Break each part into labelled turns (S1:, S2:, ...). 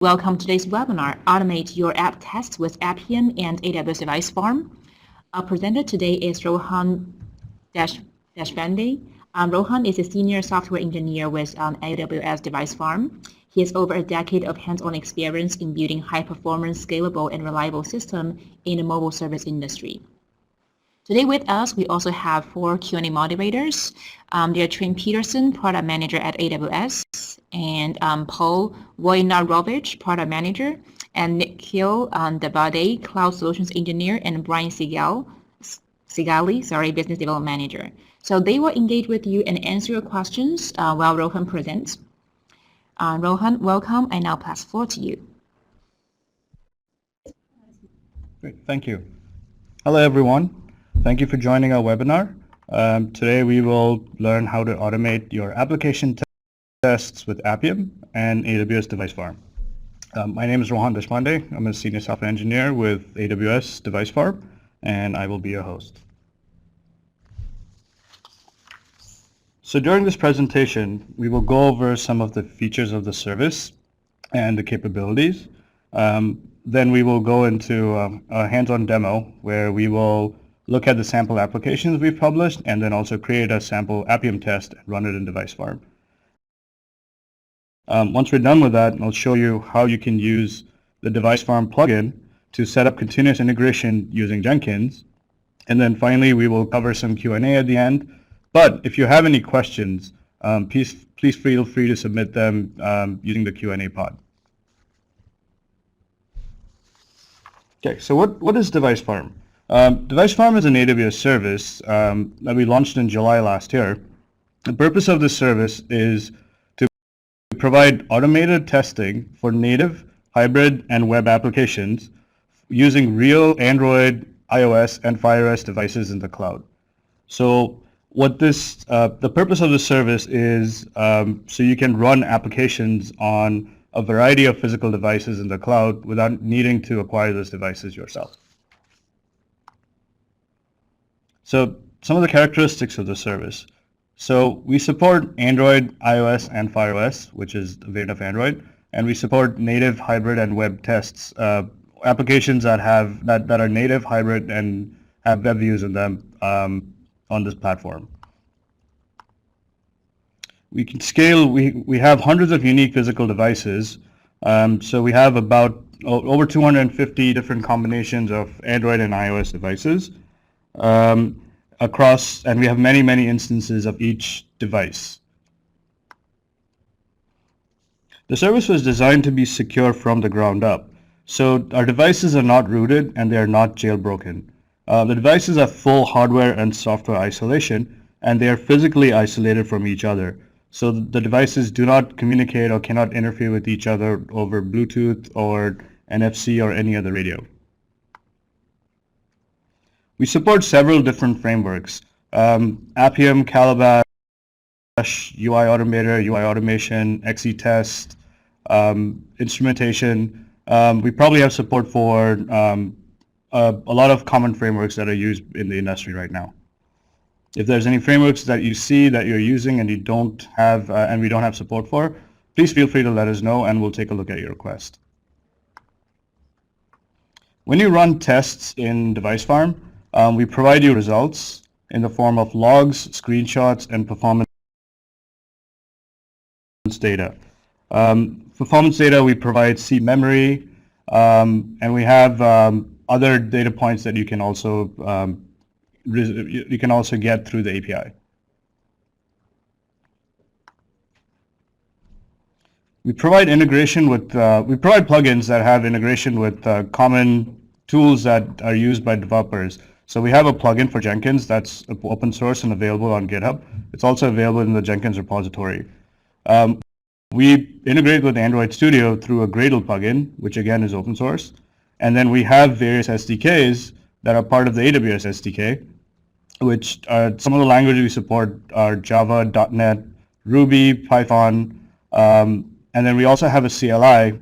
S1: Welcome to today's webinar, Automate Your App Tests with Appium and AWS Device Farm. Our presenter today is Rohan Deshpande. Rohan is a senior software engineer with AWS Device Farm. He has over a decade of hands-on experience in building high-performance, scalable, and reliable systems in the mobile service industry. Today with us, we also have 4 Q&A moderators. They are Trinh Peterson, Product Manager at AWS, and Paul Wojnarowicz, Product Manager, and Nikhil Dabade, Cloud Solutions Engineer, and Brian Sigali, Business Development Manager. So they will engage with you and answer your questions while Rohan presents. Rohan, welcome. I now pass the floor to you.
S2: Great, thank you. Hello, everyone. Thank you for joining our webinar. Today we will learn how to automate your application tests with Appium and AWS Device Farm. My name is Rohan Deshpande. I'm a senior software engineer with AWS Device Farm, and I will be your host. So during this presentation, we will go over some of the features of the service and the capabilities. Then we will go into a hands-on demo where we will look at the sample applications we've published and then also create a sample Appium test and run it in Device Farm. Once we're done with that, I'll show you how you can use the Device Farm plugin to set up continuous integration using Jenkins. And then finally, we will cover some Q&A at the end. But if you have any questions, please feel free to submit them using the Q&A pod. Okay, so what is Device Farm? Device Farm is an AWS service that we launched in July last year. The purpose of this service is to provide automated testing for native, hybrid, and web applications using real Android, iOS, and Fire OS devices in the cloud. So the purpose of the service is so you can run applications on a variety of physical devices in the cloud without needing to acquire those devices yourself. So some of the characteristics of the service. So we support Android, iOS, and Fire OS, which is a variant of Android, and we support native, hybrid, and web tests, applications that are native, hybrid, and have web views in them on this platform. We can scale. We have hundreds of unique physical devices. So we have about over 250 different combinations of Android and iOS devices. And we have many instances of each device. The service was designed to be secure from the ground up. So our devices are not rooted and they are not jailbroken. The devices have full hardware and software isolation, and they are physically isolated from each other. So the devices do not communicate or cannot interfere with each other over Bluetooth or NFC or any other radio. We support several different frameworks, Appium, Calabash, UI Automator, UI Automation, XE Test, instrumentation. We probably have support for a lot of common frameworks that are used in the industry right now. If there's any frameworks that you see that you're using and you don't have, and we don't have support for, please feel free to let us know and we'll take a look at your request. When you run tests in Device Farm, we provide you results in the form of logs, screenshots, and performance data. Performance data, we provide C memory, and we have other data points that you can also get through the API. We provide integration with we provide plugins that have integration with common tools that are used by developers. So we have a plugin for Jenkins that's open source and available on GitHub. It's also available in the Jenkins repository. We integrate with Android Studio through a Gradle plugin, which again is open source. And then we have various SDKs that are part of the AWS SDK, which some of the languages we support are Java, .NET, Ruby, Python, and then we also have a CLI.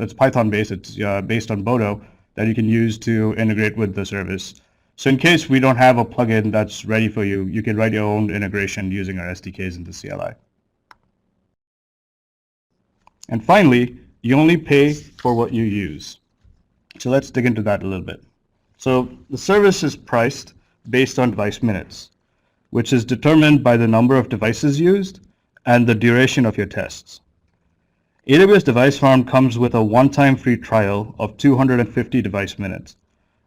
S2: It's Python-based. It's based on Bodo that you can use to integrate with the service. So in case we don't have a plugin that's ready for you, you can write your own integration using our SDKs in the CLI. And finally, You only pay for what you use. So let's dig into that a little bit. So the service is priced based on device minutes, which is determined by the number of devices used and the duration of your tests. AWS Device Farm comes with a one-time free trial of 250 device minutes.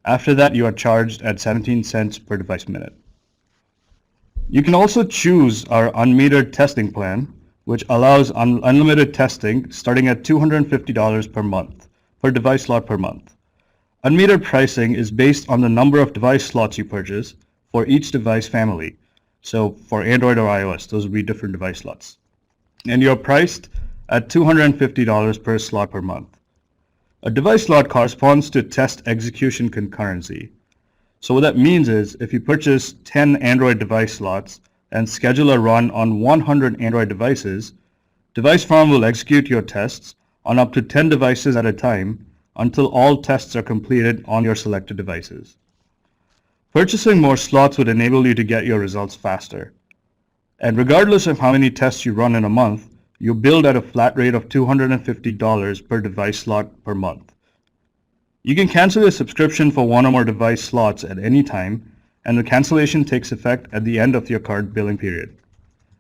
S2: After that, you are charged at 17 cents per device minute. You can also choose our unmetered testing plan, which allows unlimited testing starting at $250 per month, per device slot per month. Unmetered pricing is based on the number of device slots you purchase for each device family. So for Android or iOS, those would be different device slots. And you're priced at $250 per slot per month. A device slot corresponds to test execution concurrency. So what that means is if you purchase 10 Android device slots and schedule a run on 100 Android devices, Device Farm will execute your tests on up to 10 devices at a time until all tests are completed on your selected devices. Purchasing more slots would enable you to get your results faster. And regardless of how many tests you run in a month, you bill at a flat rate of $250 per device slot per month. You can cancel your subscription for one or more device slots at any time, and the cancellation takes effect at the end of your current billing period.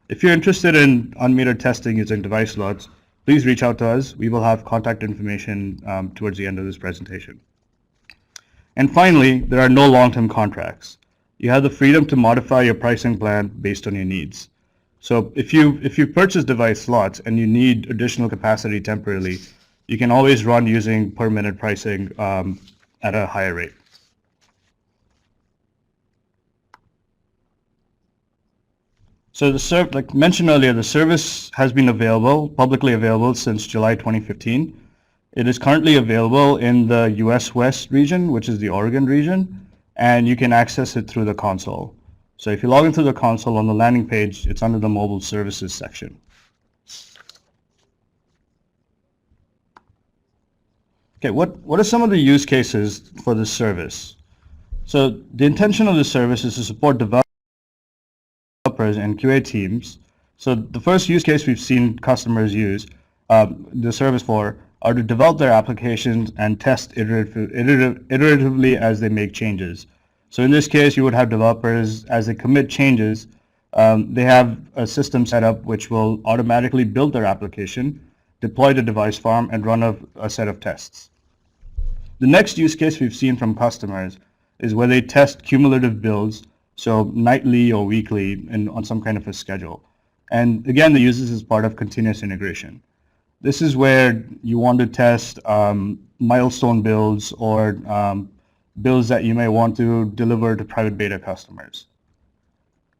S2: If you're interested in unmetered testing using device slots, please reach out to us. We will have contact information towards the end of this presentation. And finally, there are no long-term contracts. You have the freedom to modify your pricing plan based on your needs. So if you purchase device slots and you need additional capacity temporarily, you can always run using per minute pricing at a higher rate. So like mentioned earlier, the service has been publicly available since July 2015. It is currently available in the US West region, which is the Oregon region, and you can access it through the console. So if you log into the console on the landing page, it's under the mobile services section. Okay, what are some of the use cases for this service? So the intention of the service is to support developers and QA teams. So the first use case we've seen customers use the service for are to develop their applications and test iteratively as they make changes. So in this case, you would have developers, as they commit changes, they have a system set up which will automatically build their application, deploy the device farm, and run a set of tests. The next use case we've seen from customers is where they test cumulative builds, so nightly or weekly and on some kind of a schedule. And again, they use this as part of continuous integration. This is where you want to test milestone builds or builds that you may want to deliver to private beta customers.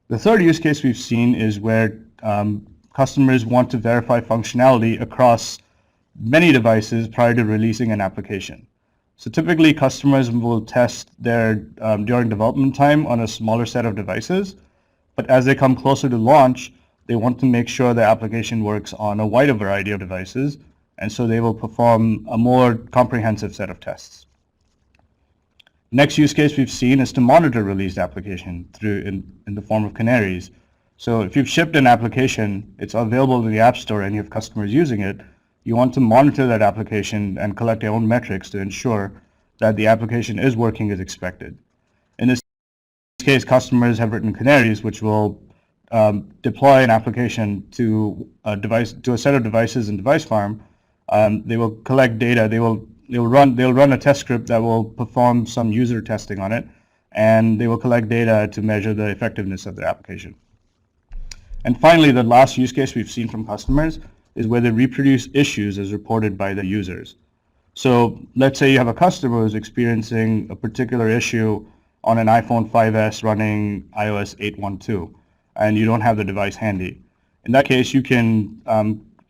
S2: The third use case we've seen is where customers want to verify functionality across many devices prior to releasing an application. So typically customers will test their during development time on a smaller set of devices, but as they come closer to launch, they want to make sure the application works on a wider variety of devices, and so they will perform a more comprehensive set of tests. Next use case we've seen is to monitor released application in the form of canaries. So if you've shipped an application, it's available in the App Store and you have customers using it, you want to monitor that application and collect your own metrics to ensure that the application is working as expected. In this case, customers have written canaries which will deploy an application to a set of devices in Device Farm. They will collect data. They'll run a test script that will perform some user testing on it, and they will collect data to measure the effectiveness of the application. And finally, the last use case we've seen from customers is where they reproduce issues as reported by the users. So let's say you have a customer who's experiencing a particular issue on an iPhone 5S running iOS 8.1.2, and you don't have the device handy. In that case, you can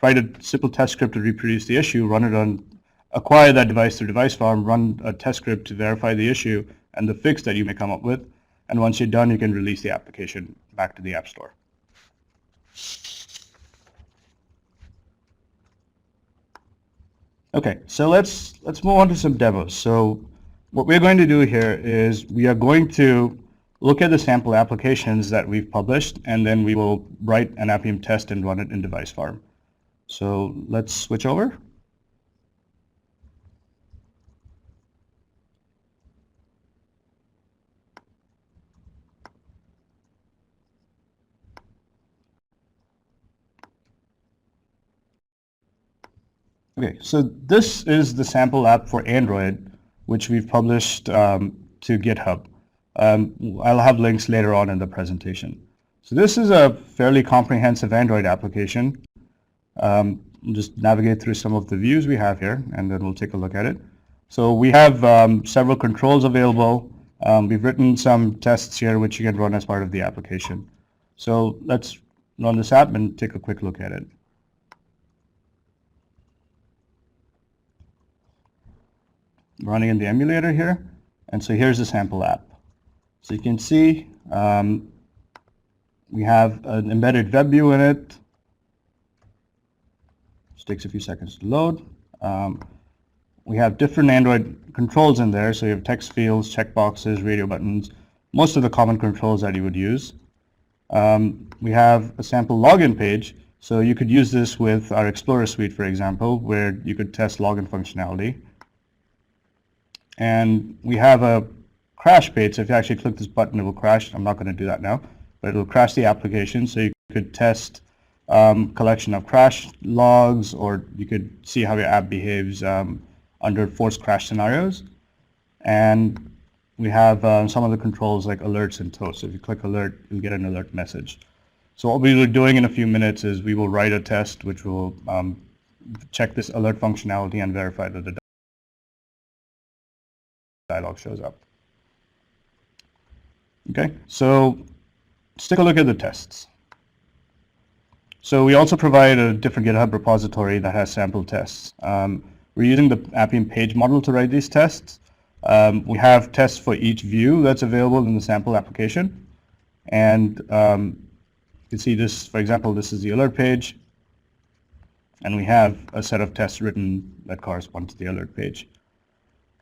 S2: write a simple test script to reproduce the issue, acquire that device through Device Farm, run a test script to verify the issue and the fix that you may come up with, and once you're done, you can release the application back to the App Store. Okay, so let's move on to some demos. So what we're going to do here is we are going to look at the sample applications that we've published, and then we will write an Appium test and run it in Device Farm. So let's switch over. Okay, so this is the sample app for Android, which we've published to GitHub. I'll have links later on in the presentation. So this is a fairly comprehensive Android application. We'll just navigate through some of the views we have here, and then we'll take a look at it. So we have several controls available. We've written some tests here which you can run as part of the application. So let's run this app and take a quick look at it. Running in the emulator here, and so here's the sample app. So you can see we have an embedded web view in it. Just takes a few seconds to load. We have different Android controls in there, so you have text fields, checkboxes, radio buttons, most of the common controls that you would use. We have a sample login page, so you could use this with our Explorer suite, for example, where you could test login functionality. And we have a crash page, so if you actually click this button, it will crash. I'm not going to do that now, but it will crash the application, so you could test collection of crash logs, or you could see how your app behaves under forced crash scenarios. And we have some of the controls like alerts and toast. So if you click alert, you'll get an alert message. So what we will be doing in a few minutes is we will write a test which will check this alert functionality and verify that the dialog shows up. Okay, so let's take a look at the tests. So we also provide a different GitHub repository that has sample tests. We're using the Appium page model to write these tests. We have tests for each view that's available in the sample application. And you can see this, for example, this is the alert page. And we have a set of tests written that correspond to the alert page.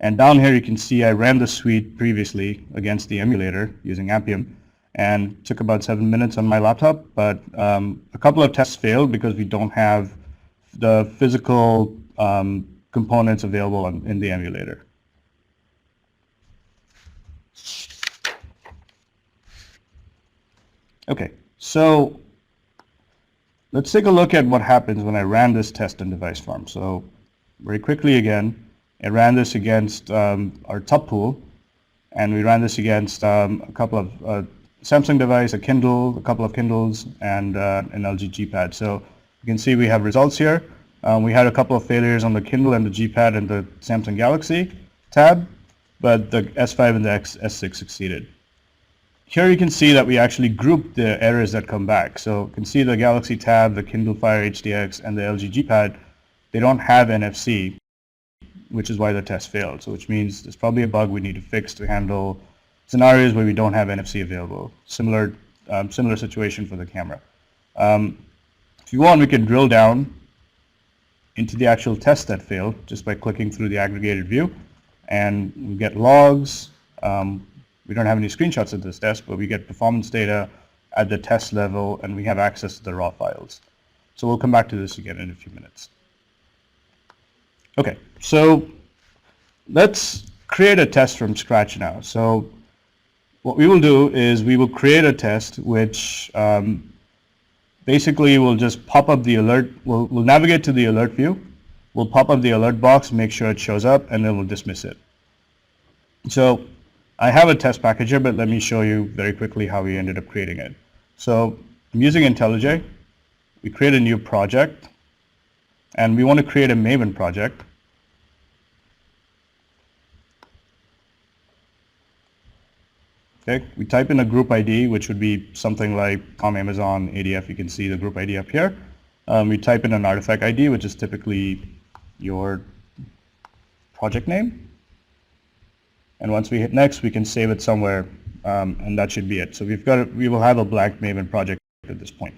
S2: And down here you can see I ran the suite previously against the emulator using Appium, and took about 7 minutes on my laptop, but a couple of tests failed because we don't have the physical components available in the emulator. Okay, so let's take a look at what happens when I ran this test in Device Farm. So very quickly again, I ran this against our top pool, and we ran this against a couple of Samsung device, a Kindle, a couple of Kindles, and an LG G-Pad. So you can see we have results here. We had a couple of failures on the Kindle and the G-Pad and the Samsung Galaxy tab, but the S5 and the S6 succeeded. Here you can see that we actually grouped the errors that come back. So you can see the Galaxy tab, the Kindle Fire HDX, and the LG G-Pad, they don't have NFC, which is why the test failed. So which means there's probably a bug we need to fix to handle scenarios where we don't have NFC available. Similar situation for the camera. If you want, we can drill down into the actual test that failed just by clicking through the aggregated view, and we get logs. We don't have any screenshots of this test, but we get performance data at the test level, and we have access to the raw files. So we'll come back to this again in a few minutes. Okay, so let's create a test from scratch now. So what we will do is we will create a test which basically will just pop up the alert. We'll navigate to the alert view. We'll pop up the alert box, make sure it shows up, and then we'll dismiss it. So I have a test package here, but let me show you very quickly how we ended up creating it. So I'm using IntelliJ. We create a new project, and we want to create a Maven project. Okay, we type in a group ID, which would be something like Amazon ADF. You can see the group ID up here. We type in an artifact ID, which is typically your project name. And once we hit next, we can save it somewhere, and that should be it. So we will have a blank Maven project at this point.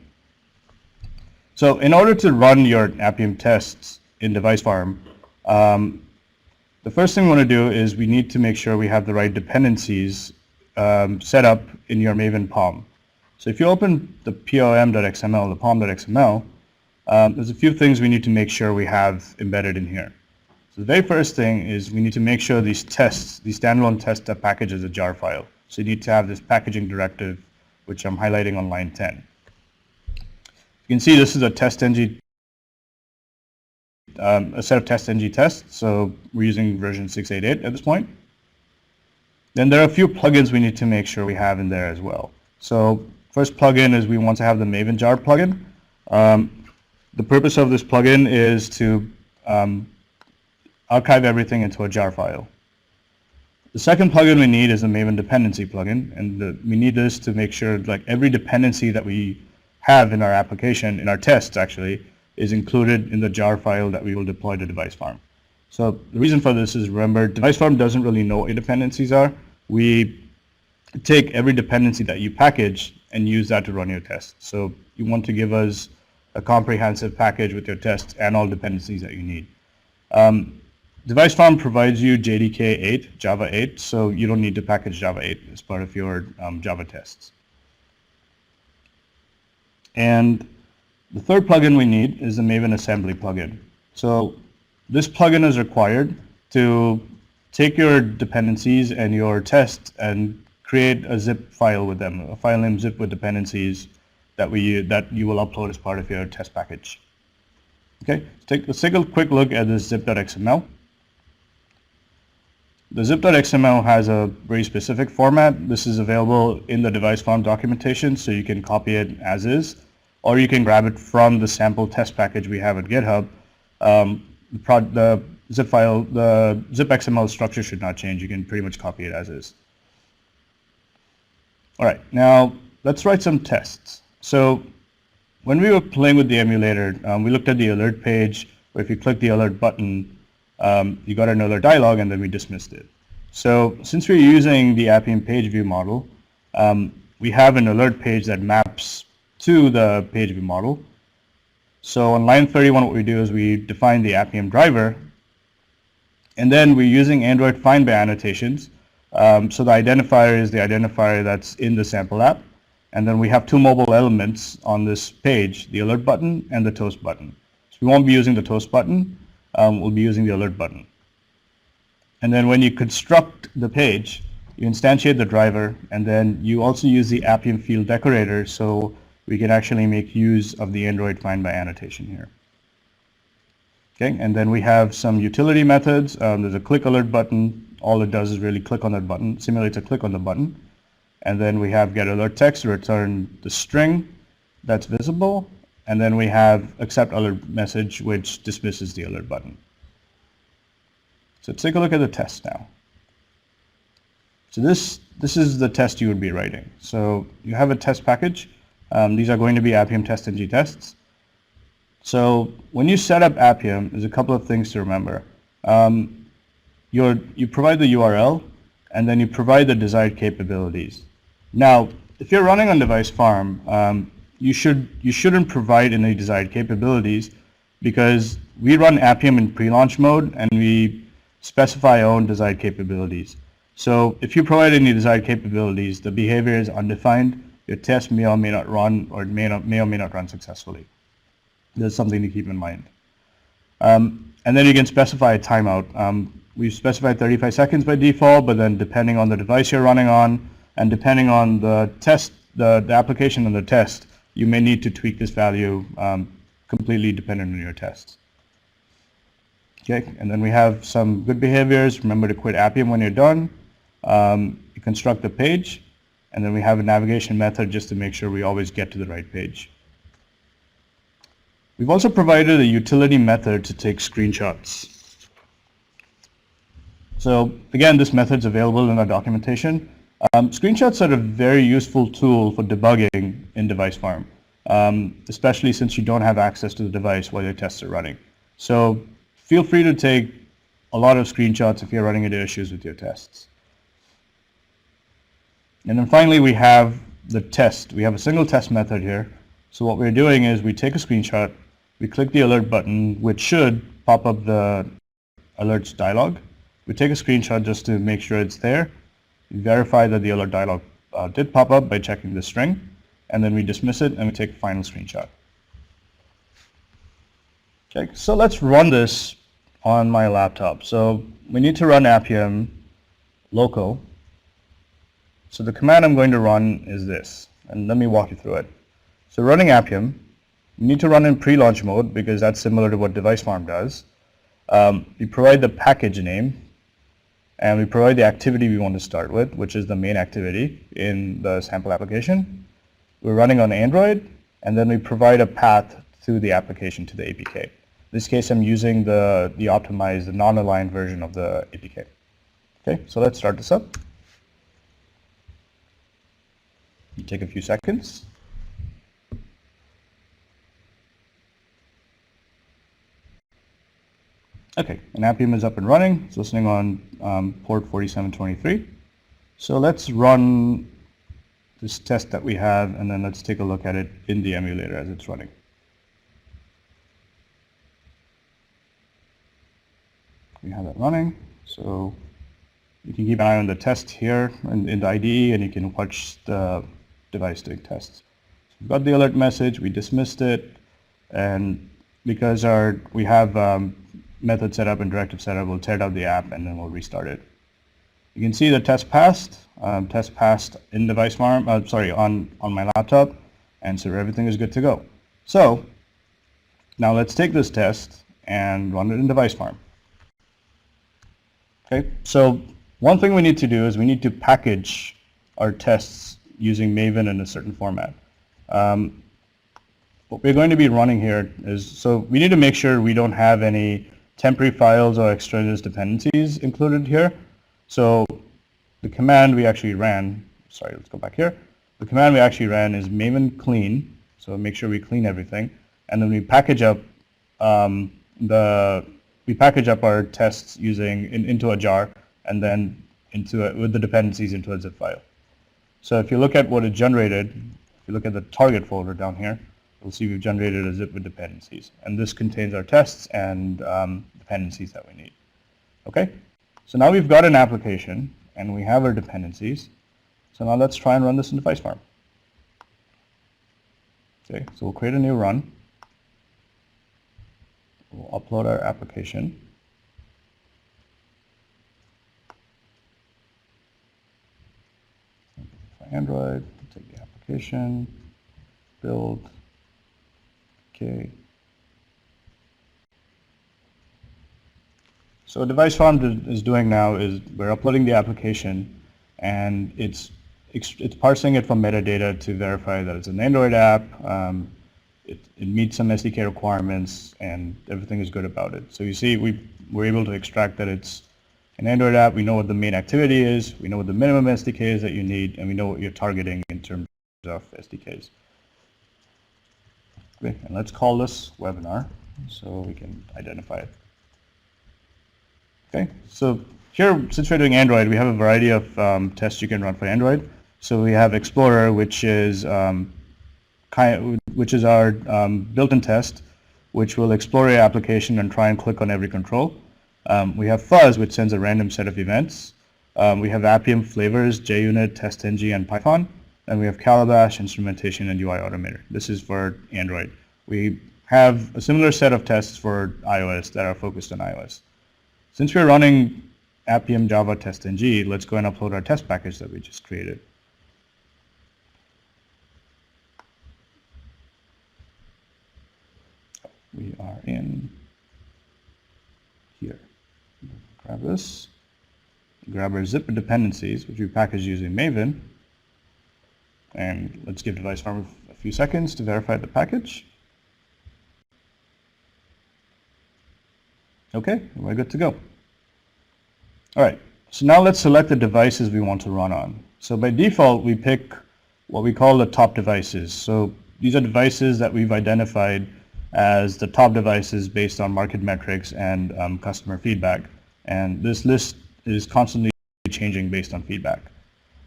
S2: So in order to run your Appium tests in Device Farm, the first thing we want to do is we need to make sure we have the right dependencies set up in your Maven POM. So if you open the pom.xml, the pom.xml, there's a few things we need to make sure we have embedded in here. So the very first thing is we need to make sure these tests, these standalone test package is a jar file. So you need to have this packaging directive, which I'm highlighting on line 10. You can see this is a test.ng a set of test-ng tests. So we're using version 6.8.8 at this point. Then there are a few plugins we need to make sure we have in there as well. So first plugin is we want to have the Maven jar plugin. The purpose of this plugin is to archive everything into a jar file. The second plugin we need is the Maven dependency plugin, and we need this to make sure like every dependency that we have in our application, in our tests actually, is included in the jar file that we will deploy to Device Farm. So the reason for this is, remember, Device Farm doesn't really know what your dependencies are. We take every dependency that you package and use that to run your tests. So you want to give us a comprehensive package with your tests and all dependencies that you need. Device Farm provides you JDK 8, Java 8, so you don't need to package Java 8 as part of your Java tests. And the third plugin we need is the Maven Assembly plugin. So this plugin is required to take your dependencies and your tests and create a zip file with them, a file named zip with dependencies that you will upload as part of your test package. Okay, let's take a quick look at this zip.xml. The zip.xml has a very specific format. This is available in the Device Farm documentation, so you can copy it as is, or you can grab it from the sample test package we have at GitHub. The zip file, the zip XML structure should not change. You can pretty much copy it as is. All right, now let's write some tests. So when we were playing with the emulator, we looked at the alert page, where if you click the alert button, you got an alert dialog, and then we dismissed it. So since we're using the Appium page view model, we have an alert page that maps to the page view model. So on line 31, what we do is we define the Appium driver, and then we're using Android find by annotations. So the identifier is the identifier that's in the sample app, and then we have two mobile elements on this page, the alert button and the toast button. So we won't be using the toast button, we'll be using the alert button. And then when you construct the page, you instantiate the driver, and then you also use the Appium field decorator, so we can actually make use of the Android find by annotation here. Okay, and then we have some utility methods. There's a click alert button. All it does is really click on that button, simulates a click on the button. And then we have get alert text to return the string that's visible. And then we have accept alert message, which dismisses the alert button. So let's take a look at the test now. So this is the test you would be writing. So you have a test package. These are going to be Appium test-ng tests. So when you set up Appium, there's a couple of things to remember. You provide the URL, and then you provide the desired capabilities. Now, if you're running on Device Farm, you shouldn't provide any desired capabilities, because we run Appium in pre-launch mode, and we specify our own desired capabilities. So if you provide any desired capabilities, the behavior is undefined. Your test may or may not run, or it may or may not run successfully. There's something to keep in mind. And then you can specify a timeout. We've specified 35 seconds by default, but then depending on the device you're running on, and depending on the test, the application and the test, you may need to tweak this value completely dependent on your tests. Okay, and then we have some good behaviors. Remember to quit Appium when you're done. You construct the page, and then we have a navigation method just to make sure we always get to the right page. We've also provided a utility method to take screenshots. So again, this method's available in our documentation. Screenshots are a very useful tool for debugging in Device Farm, especially since you don't have access to the device while your tests are running. So feel free to take a lot of screenshots if you're running into issues with your tests. And then finally, we have the test. We have a single test method here. So what we're doing is we take a screenshot, we click the alert button, which should pop up the alerts dialog. We take a screenshot just to make sure it's there. We verify that the alert dialog did pop up by checking the string, and then we dismiss it and we take a final screenshot. Okay, so let's run this on my laptop. So we need to run Appium local. So the command I'm going to run is this, and let me walk you through it. So running Appium, You need to run in pre-launch mode because that's similar to what Device Farm does. We provide the package name, and we provide the activity we want to start with, which is the main activity in the sample application. We're running on Android, and then we provide a path to the application to the APK. In this case, I'm using the optimized, the non-aligned version of the APK. Okay, so let's start this up. It'll take a few seconds. Okay, and Appium is up and running. It's listening on port 4723. So let's run this test that we have, and then let's take a look at it in the emulator as it's running. We have it running, so you can keep an eye on the test here in the IDE, and you can watch the device doing tests. So we've got the alert message, we dismissed it, and because we have method setup and directive setup, we'll tear down the app and then we'll restart it. You can see the test passed in Device Farm, on my laptop, and so everything is good to go. So now let's take this test and run it in Device Farm. Okay, so one thing we need to do is we need to package our tests using Maven in a certain format. What we're going to be running here is, so we need to make sure we don't have any temporary files or extraneous dependencies included here. So the command we actually ran, let's go back here. The command we actually ran is maven clean, so make sure we clean everything, and then we package up our tests into a jar, and then with the dependencies into a zip file. So if you look at what it generated, if you look at the target folder down here, you'll see we've generated a zip with dependencies, and this contains our tests and dependencies that we need. Okay, so now we've got an application and we have our dependencies. So now let's try and run this in Device Farm. Okay, so we'll create a new run. We'll upload our application. For Android, we'll take the application, build. Okay. So what Device Farm is doing now is we're uploading the application, and it's parsing it from metadata to verify that it's an Android app. It meets some SDK requirements, and everything is good about it. So you see, we're able to extract that it's an Android app. We know what the main activity is. We know what the minimum SDK is that you need, and we know what you're targeting in terms of SDKs. Okay, and let's call this webinar so we can identify it. Okay, so here, since we're doing Android, we have a variety of tests you can run for Android. So we have Explorer, which is our built-in test, which will explore your application and try and click on every control. We have Fuzz, which sends a random set of events. We have Appium flavors, JUnit, TestNG, and Python. And we have Calabash, instrumentation, and UI automator. This is for Android. We have a similar set of tests for iOS that are focused on iOS. Since we're running Appium Java TestNG, let's go and upload our test package that we just created. We are in here. Grab this. Grab our zip dependencies, which we package using Maven. And let's give Device Farm a few seconds to verify the package. Okay, we're good to go. All right, so now let's select the devices we want to run on. So by default, we pick what we call the top devices. So these are devices that we've identified as the top devices based on market metrics and customer feedback. And this list is constantly changing based on feedback.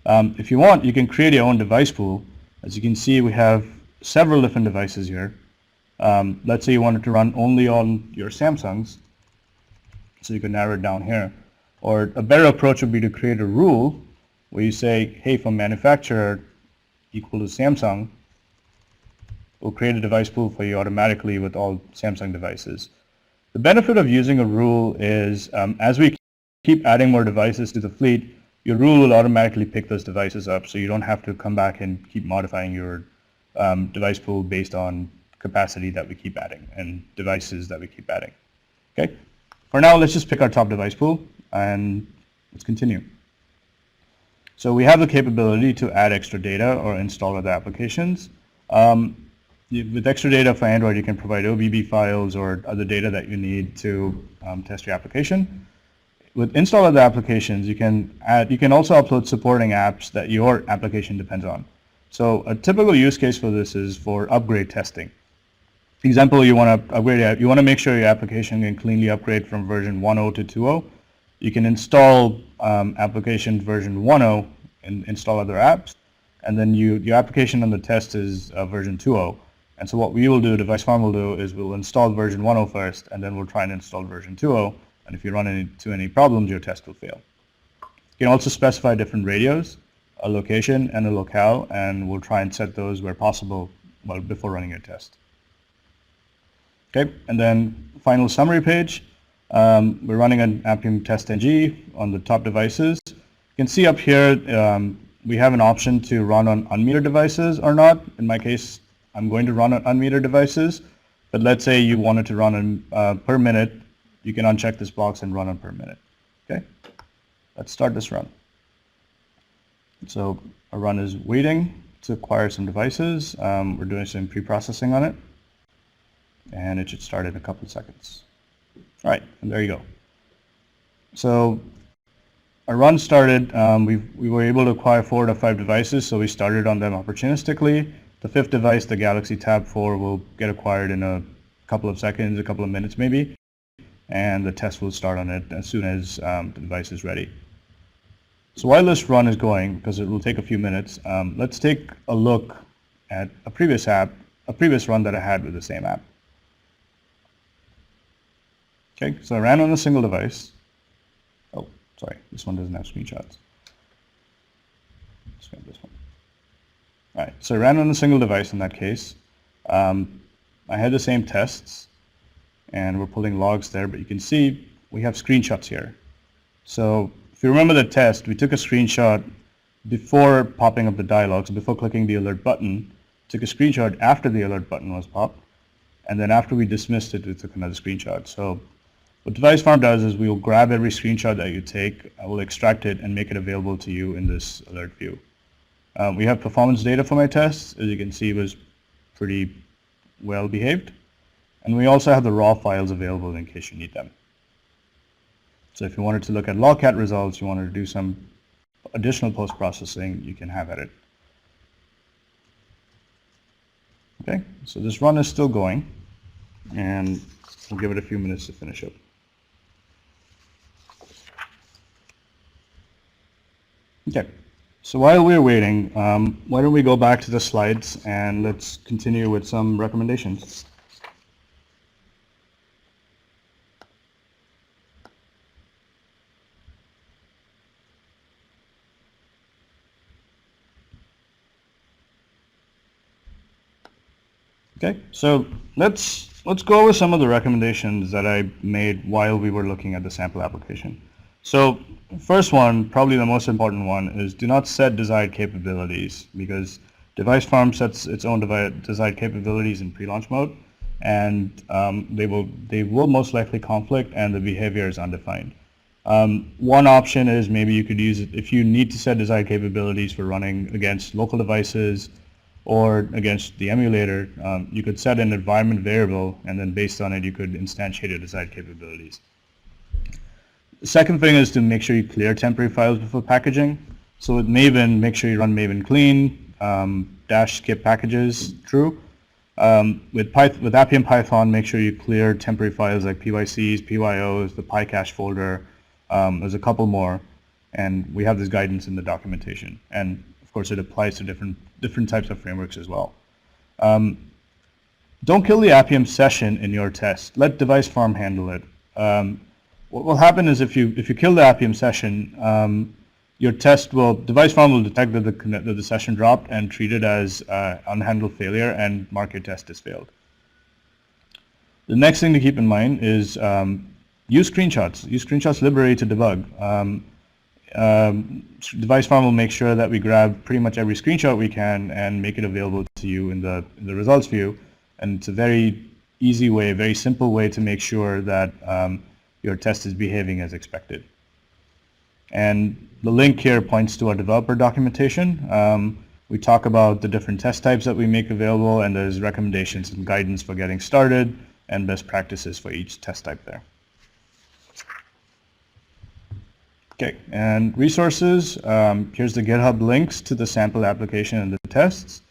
S2: If you want, you can create your own device pool. As you can see, we have several different devices here. Let's say you wanted to run only on your Samsungs, so you can narrow it down here. Or a better approach would be to create a rule where you say, hey, from manufacturer equal to Samsung, we'll create a device pool for you automatically with all Samsung devices. The benefit of using a rule is as we keep adding more devices to the fleet, your rule will automatically pick those devices up, so you don't have to come back and keep modifying your device pool based on capacity that we keep adding and devices that we keep adding. Okay. For now, let's just pick our top device pool and let's continue. So we have the capability to add extra data or install other applications. With extra data for Android, you can provide OBB files or other data that you need to test your application. With install other applications, you can also upload supporting apps that your application depends on. So a typical use case for this is for upgrade testing. Example, you want to upgrade, you want to make sure your application can cleanly upgrade from version 1.0 to 2.0. You can install application version 1.0 and install other apps, and then your application on the test is version 2.0. And so what we will do, Device Farm will do, is we'll install version 1.0 first, and then we'll try and install version 2.0. And if you run into any problems, your test will fail. You can also specify different radios, a location and a locale, and we'll try and set those where possible before running your test. Okay, and then final summary page. We're running an Appium test ng on the top devices. You can see up here we have an option to run on unmetered devices or not. In my case, I'm going to run on unmetered devices, but let's say you wanted to run on per minute. You can uncheck this box and run on per minute. Okay, let's start this run. So our run is waiting to acquire some devices. We're doing some pre-processing on it, and it should start in a couple of seconds. All right, and there you go. So our run started. We were able to acquire 4 to 5 devices, so we started on them opportunistically. The 5th device, the Galaxy Tab 4, will get acquired in a couple of seconds, a couple of minutes maybe, and the test will start on it as soon as the device is ready. So while this run is going, because it will take a few minutes, let's take a look at a previous run that I had with the same app. Okay, so I ran on a single device. Oh, sorry, this one doesn't have screenshots. Let's grab this one. All right, so I ran on a single device in that case. I had the same tests, and we're pulling logs there, but you can see we have screenshots here. So if you remember the test, we took a screenshot before popping up the dialog, so before clicking the alert button, took a screenshot after the alert button was popped, and then after we dismissed it, we took another screenshot. So what Device Farm does is we will grab every screenshot that you take, we'll extract it and make it available to you in this alert view. We have performance data for my tests. As you can see, it was pretty well behaved. And we also have the raw files available in case you need them. So if you wanted to look at logcat results, you wanted to do some additional post-processing, you can have at it. Okay, so this run is still going, and we'll give it a few minutes to finish up. Okay, so while we're waiting, why don't we go back to the slides and let's continue with some recommendations. Okay, so let's go over some of the recommendations that I made while we were looking at the sample application. So first one, probably the most important one, is do not set desired capabilities, because Device Farm sets its own desired capabilities in pre-launch mode, and they will most likely conflict, and the behavior is undefined. One option is maybe you could use it if you need to set desired capabilities for running against local devices or against the emulator. You could set an environment variable, and then based on it you could instantiate your desired capabilities. The second thing is to make sure you clear temporary files before packaging. So with Maven, make sure you run Maven clean, dash skip packages true. With Appium Python, make sure you clear temporary files like PYCs, PYOs, the PyCache folder. There's a couple more, and we have this guidance in the documentation. And of course, it applies to different types of frameworks as well. Don't kill the Appium session in your test. Let Device Farm handle it. What will happen is if you kill the Appium session, your test Device Farm will detect that the session dropped and treat it as unhandled failure and mark your test as failed. The next thing to keep in mind is use screenshots. Use screenshots liberally to debug. Device Farm will make sure that we grab pretty much every screenshot we can and make it available to you in the results view. And it's a very easy way, very simple way to make sure that your test is behaving as expected. And the link here points to our developer documentation. We talk about the different test types that we make available, and there's recommendations and guidance for getting started and best practices for each test type there. Okay, and resources. Here's the GitHub links to the sample application and the tests.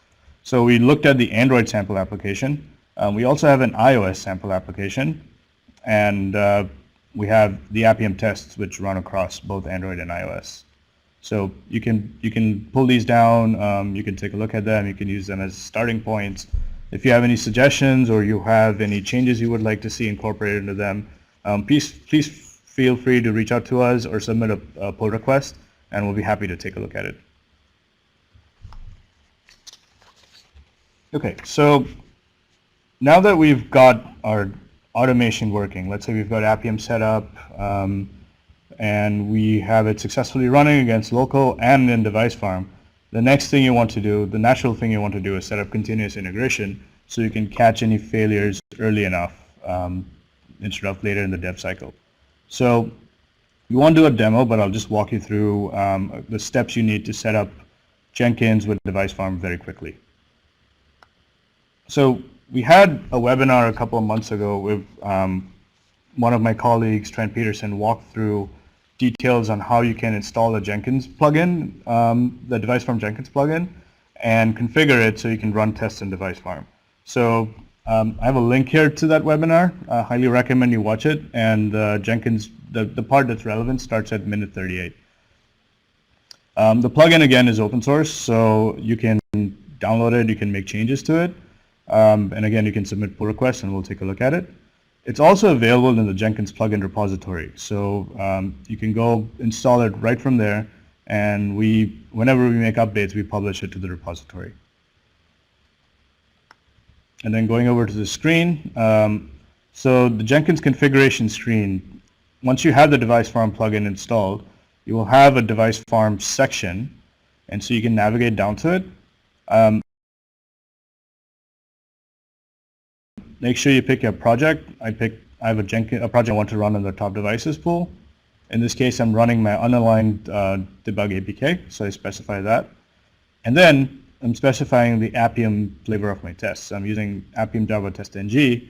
S2: So we looked at the Android sample application. We also have an iOS sample application, and we have the Appium tests which run across both Android and iOS. So you can pull these down, you can take a look at them, you can use them as starting points. If you have any suggestions or you have any changes you would like to see incorporated into them, please feel free to reach out to us or submit a pull request, and we'll be happy to take a look at it. Okay, so now that we've got our automation working, let's say we've got Appium set up, and we have it successfully running against local and in Device Farm, the next thing you want to do, the natural thing you want to do is set up continuous integration so you can catch any failures early enough instead of later in the dev cycle. So you want to do a demo, but I'll just walk you through the steps you need to set up Jenkins with Device Farm very quickly. So we had a webinar a couple of months ago with one of my colleagues, Trent Peterson, walked through details on how you can install the Jenkins plugin, the Device Farm Jenkins plugin, and configure it so you can run tests in Device Farm. So I have a link here to that webinar. I highly recommend you watch it, and Jenkins, the part that's relevant starts at minute 38. The plugin, again, is open source, so you can download it, you can make changes to it, and again, you can submit pull requests and we'll take a look at it. It's also available in the Jenkins plugin repository, so you can go install it right from there, and whenever we make updates, we publish it to the repository. And then going over to the screen, so the Jenkins configuration screen, once you have the Device Farm plugin installed, you will have a Device Farm section, and so you can navigate down to it. Make sure you pick your project. I have a project I want to run on the top devices pool. In this case, I'm running my unaligned debug APK, so I specify that. And then I'm specifying the Appium flavor of my tests. I'm using Appium Java Test NG.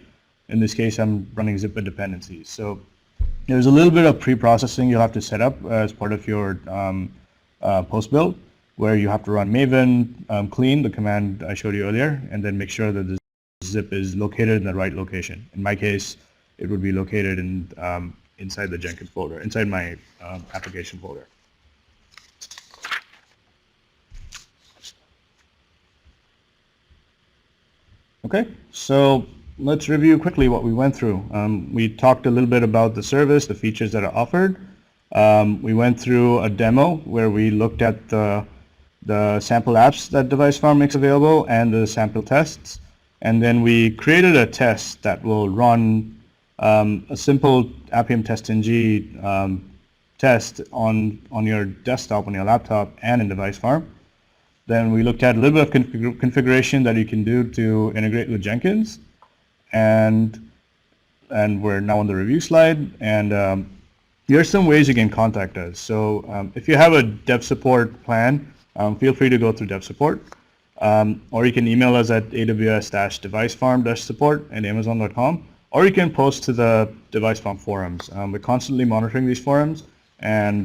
S2: In this case, I'm running zip dependencies. So there's a little bit of pre-processing you'll have to set up as part of your post build, where you have to run Maven clean, the command I showed you earlier, and then make sure that the zip is located in the right location. In my case, it would be located in inside the Jenkins folder, inside my application folder. Okay, so let's review quickly what we went through. We talked a little bit about the service, the features that are offered. We went through a demo where we looked at the sample apps that Device Farm makes available and the sample tests. And then we created a test that will run a simple Appium Test NG test on your desktop, on your laptop, and in Device Farm. Then we looked at a little bit of configuration that you can do to integrate with Jenkins. And we're now on the review slide. And here are some ways you can contact us. So if you have a dev support plan, feel free to go through dev support. Or you can email us at aws-devicefarm-support@amazon.com, or you can post to the Device Farm forums. We're constantly monitoring these forums, and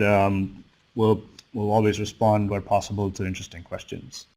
S2: we'll always respond where possible to interesting questions.